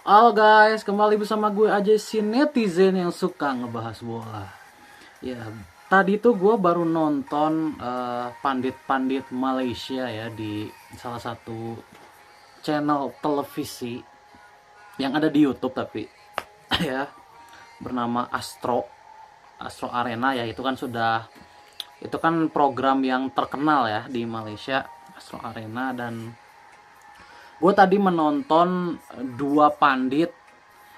Halo guys, kembali bersama gue aja si netizen yang suka ngebahas bola. Ya, tadi tuh gue baru nonton pandit-pandit Malaysia ya di salah satu channel televisi yang ada di YouTube tapi ya bernama Astro Arena ya itu kan program yang terkenal ya di Malaysia, Astro Arena. Dan gue tadi menonton dua pandit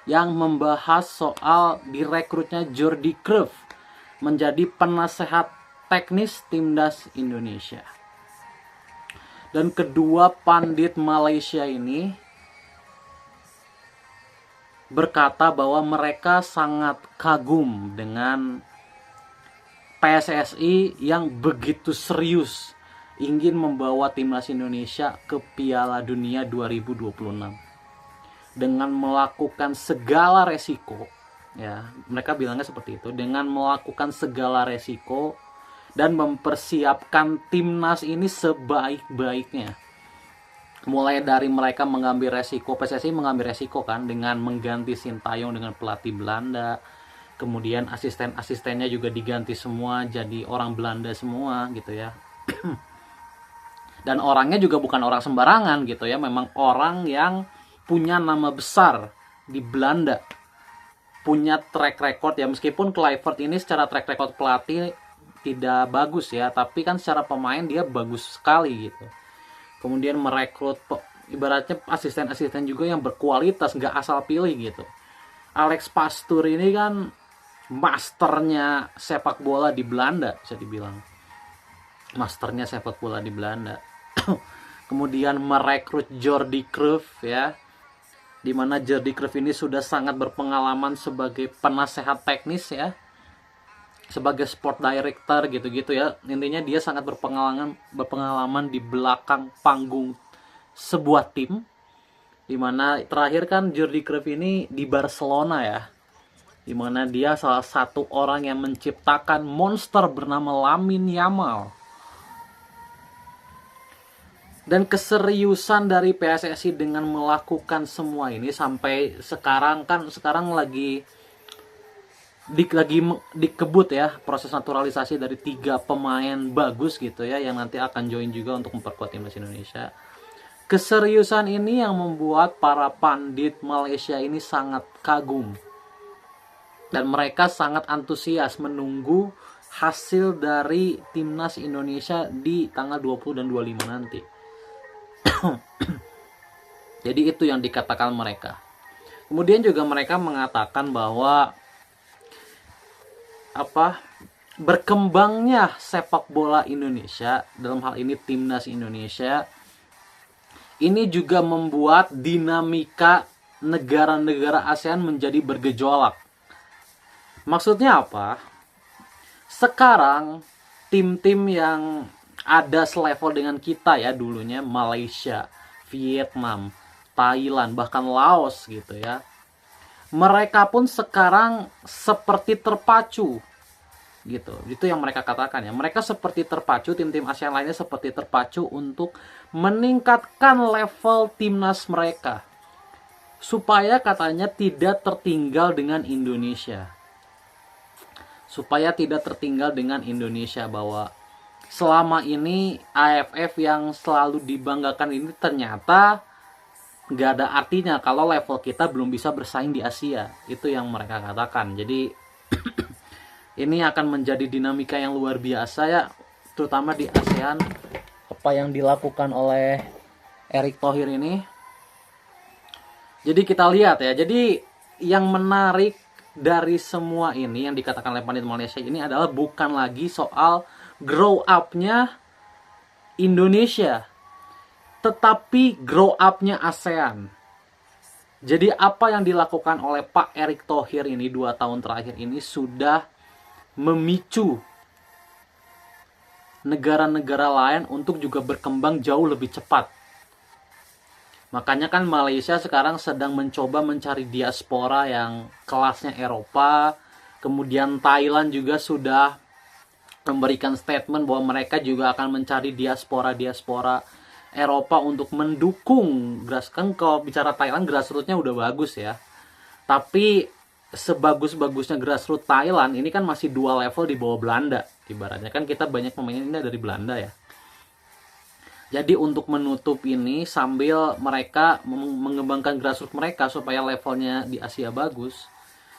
yang membahas soal direkrutnya Jordi Cruyff menjadi penasehat teknis timnas Indonesia. Dan kedua pandit Malaysia ini berkata bahwa mereka sangat kagum dengan PSSI yang begitu serius ingin membawa timnas Indonesia ke Piala Dunia 2026 dengan melakukan segala resiko, ya mereka bilangnya seperti itu, dengan melakukan segala resiko dan mempersiapkan timnas ini sebaik-baiknya. Mulai dari mereka mengambil resiko, PSSI mengambil resiko kan dengan mengganti Sintayong dengan pelatih Belanda, kemudian asisten-asistennya juga diganti semua jadi orang Belanda semua gitu ya. Dan orangnya juga bukan orang sembarangan gitu ya, memang orang yang punya nama besar di Belanda, punya track record ya, meskipun Kluivert ini secara track record pelatih tidak bagus ya, tapi kan secara pemain dia bagus sekali gitu. Kemudian merekrut ibaratnya asisten-asisten juga yang berkualitas, nggak asal pilih gitu. Alex Pastoor ini kan masternya sepak bola di Belanda, bisa dibilang masternya sepak bola di Belanda. Kemudian merekrut Jordi Cruyff ya, dimana Jordi Cruyff ini sudah sangat berpengalaman sebagai penasehat teknis ya, sebagai sport director gitu-gitu ya. Intinya dia sangat berpengalaman di belakang panggung sebuah tim, dimana terakhir kan Jordi Cruyff ini di Barcelona ya, dimana dia salah satu orang yang menciptakan monster bernama Lamine Yamal. Dan keseriusan dari PSSI dengan melakukan semua ini sampai sekarang lagi dikebut ya proses naturalisasi dari 3 pemain bagus gitu ya, yang nanti akan join juga untuk memperkuat timnas Indonesia. Keseriusan ini yang membuat para pandit Malaysia ini sangat kagum dan mereka sangat antusias menunggu hasil dari timnas Indonesia di tanggal 20 dan 25 nanti. Jadi itu yang dikatakan mereka. Kemudian juga mereka mengatakan bahwa berkembangnya sepak bola Indonesia, dalam hal ini timnas Indonesia, ini juga membuat dinamika negara-negara ASEAN menjadi bergejolak. Maksudnya apa? Sekarang tim-tim yang ada selevel dengan kita ya dulunya, Malaysia, Vietnam, Thailand, bahkan Laos gitu ya, mereka pun sekarang seperti terpacu gitu. Itu yang mereka katakan ya, mereka seperti terpacu, tim-tim ASEAN lainnya seperti terpacu untuk meningkatkan level timnas mereka supaya katanya tidak tertinggal dengan Indonesia, bahwa selama ini AFF yang selalu dibanggakan ini ternyata nggak ada artinya kalau level kita belum bisa bersaing di Asia. Itu yang mereka katakan. Jadi ini akan menjadi dinamika yang luar biasa ya, terutama di ASEAN, apa yang dilakukan oleh Erick Thohir ini. Jadi kita lihat ya, jadi yang menarik dari semua ini yang dikatakan oleh pandit Malaysia ini adalah bukan lagi soal grow up-nya Indonesia, tetapi grow up-nya ASEAN. Jadi apa yang dilakukan oleh Pak Erick Thohir ini 2 tahun terakhir ini sudah memicu negara-negara lain untuk juga berkembang jauh lebih cepat. Makanya kan Malaysia sekarang sedang mencoba mencari diaspora yang kelasnya Eropa. Kemudian Thailand juga sudah memberikan statement bahwa mereka juga akan mencari diaspora Eropa untuk mendukung kan kalau bicara Thailand grassroots-nya udah bagus ya. Tapi sebagus-bagusnya grassroots Thailand ini kan masih 2 level di bawah Belanda. Ibaratnya kan kita banyak pemainnya dari Belanda ya. Jadi untuk menutup ini sambil mereka mengembangkan grassroots mereka supaya levelnya di Asia bagus,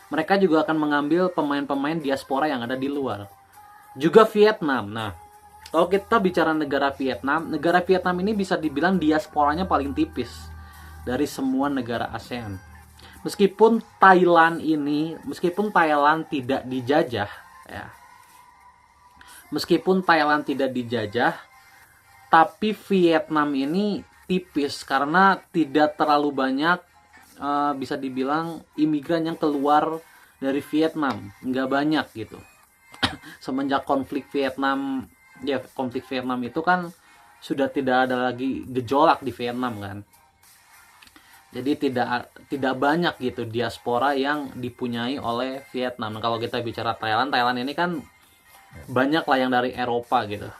mereka juga akan mengambil pemain-pemain diaspora yang ada di luar. Juga Vietnam. Nah, kalau kita bicara negara Vietnam ini bisa dibilang diasporanya paling tipis dari semua negara ASEAN. Meskipun Thailand tidak dijajah, ya. Meskipun Thailand tidak dijajah, tapi Vietnam ini tipis karena tidak terlalu banyak bisa dibilang imigran yang keluar dari Vietnam, nggak banyak gitu. Semenjak konflik Vietnam itu kan sudah tidak ada lagi gejolak di Vietnam kan. Jadi tidak banyak gitu diaspora yang dipunyai oleh Vietnam. Nah, kalau kita bicara Thailand ini kan banyak lah yang dari Eropa gitu.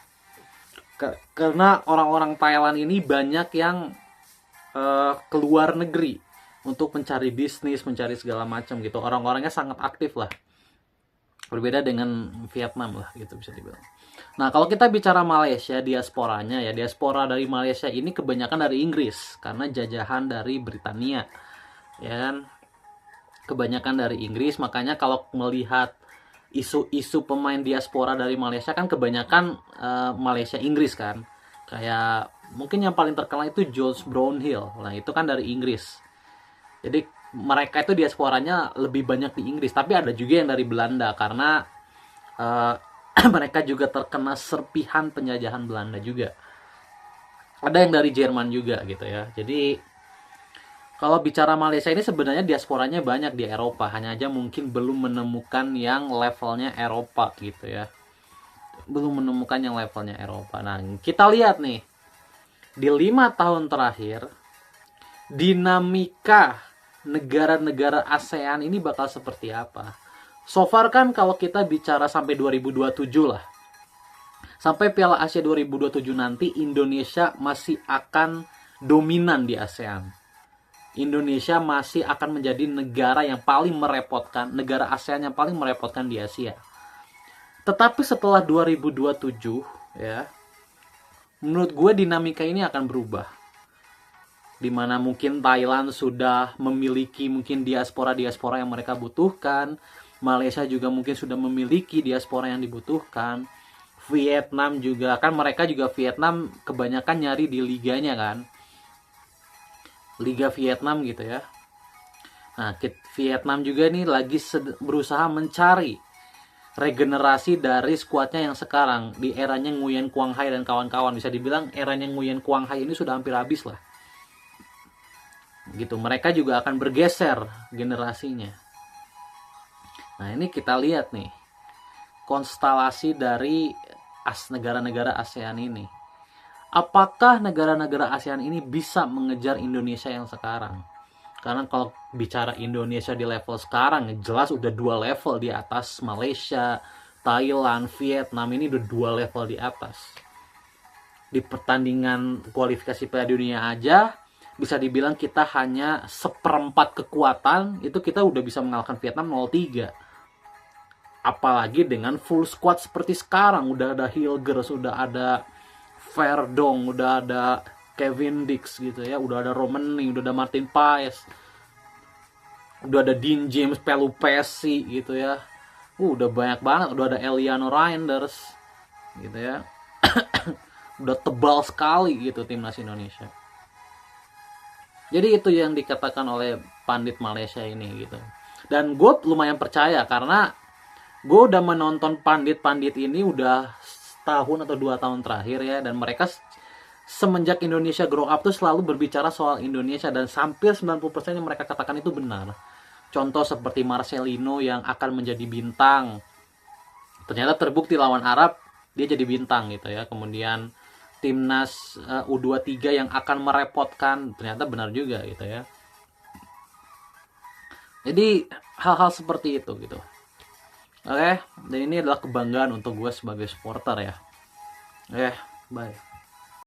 Karena orang-orang Thailand ini banyak yang keluar negeri untuk mencari bisnis, mencari segala macam gitu. Orang-orangnya sangat aktif lah. Berbeda dengan Vietnam lah gitu bisa dibilang. Nah, kalau kita bicara Malaysia, diasporanya ya, diaspora dari Malaysia ini kebanyakan dari Inggris karena jajahan dari Britania. Ya kan? Kebanyakan dari Inggris, makanya kalau melihat isu-isu pemain diaspora dari Malaysia kan kebanyakan Malaysia Inggris kan. Kayak mungkin yang paling terkenal itu George Brownhill. Nah, itu kan dari Inggris. Jadi mereka itu diasporanya lebih banyak di Inggris, tapi ada juga yang dari Belanda karena mereka juga terkena serpihan penjajahan Belanda juga. Ada yang dari Jerman juga gitu ya. Jadi kalau bicara Malaysia ini sebenarnya diasporanya banyak di Eropa, hanya aja mungkin belum menemukan yang levelnya Eropa gitu ya. Belum menemukan yang levelnya Eropa. Nah, kita lihat nih di 5 tahun terakhir dinamika negara-negara ASEAN ini bakal seperti apa. So far kan kalau kita bicara sampai 2027 lah. Sampai Piala Asia 2027 nanti Indonesia masih akan dominan di ASEAN. Indonesia masih akan menjadi negara yang paling merepotkan, negara ASEAN yang paling merepotkan di Asia. Tetapi setelah 2027 ya, menurut gue dinamika ini akan berubah. Dimana mungkin Thailand sudah memiliki mungkin diaspora yang mereka butuhkan. Malaysia juga mungkin sudah memiliki diaspora yang dibutuhkan. Vietnam juga, kan mereka juga Vietnam kebanyakan nyari di liganya kan. Liga Vietnam gitu ya. Nah, Vietnam juga nih lagi berusaha mencari regenerasi dari skuadnya yang sekarang. Di eranya Nguyen Quang Hai dan kawan-kawan. Bisa dibilang eranya Nguyen Quang Hai ini sudah hampir habis lah. Gitu, mereka juga akan bergeser generasinya. Nah, ini kita lihat nih konstelasi dari negara-negara ASEAN ini. Apakah negara-negara ASEAN ini bisa mengejar Indonesia yang sekarang? Karena kalau bicara Indonesia di level sekarang, jelas udah 2 level di atas Malaysia, Thailand, Vietnam, ini udah 2 level di atas. Di pertandingan kualifikasi Piala Dunia aja, bisa dibilang kita hanya 1/4 kekuatan, itu kita udah bisa mengalahkan Vietnam 0-3. Apalagi dengan full squad seperti sekarang, udah ada Hilgers, udah ada Verdong, udah ada Kevin Dix gitu ya, udah ada Romani, udah ada Martin Paes, udah ada Dean James, Pelupesi gitu ya. Udah banyak banget, udah ada Eliano Reinders gitu ya. Udah tebal sekali gitu timnas Indonesia. Jadi itu yang dikatakan oleh pandit Malaysia ini gitu. Dan gue lumayan percaya karena gue udah menonton pandit-pandit ini udah setahun atau 2 tahun terakhir ya. Dan mereka semenjak Indonesia grow up tuh selalu berbicara soal Indonesia. Dan hampir 90% yang mereka katakan itu benar. Contoh seperti Marcelino yang akan menjadi bintang. Ternyata terbukti lawan Arab dia jadi bintang gitu ya. Kemudian timnas U23 yang akan merepotkan, ternyata benar juga gitu ya. Jadi hal-hal seperti itu gitu. Oke, dan ini adalah kebanggaan untuk gue sebagai supporter ya. Oke, bye.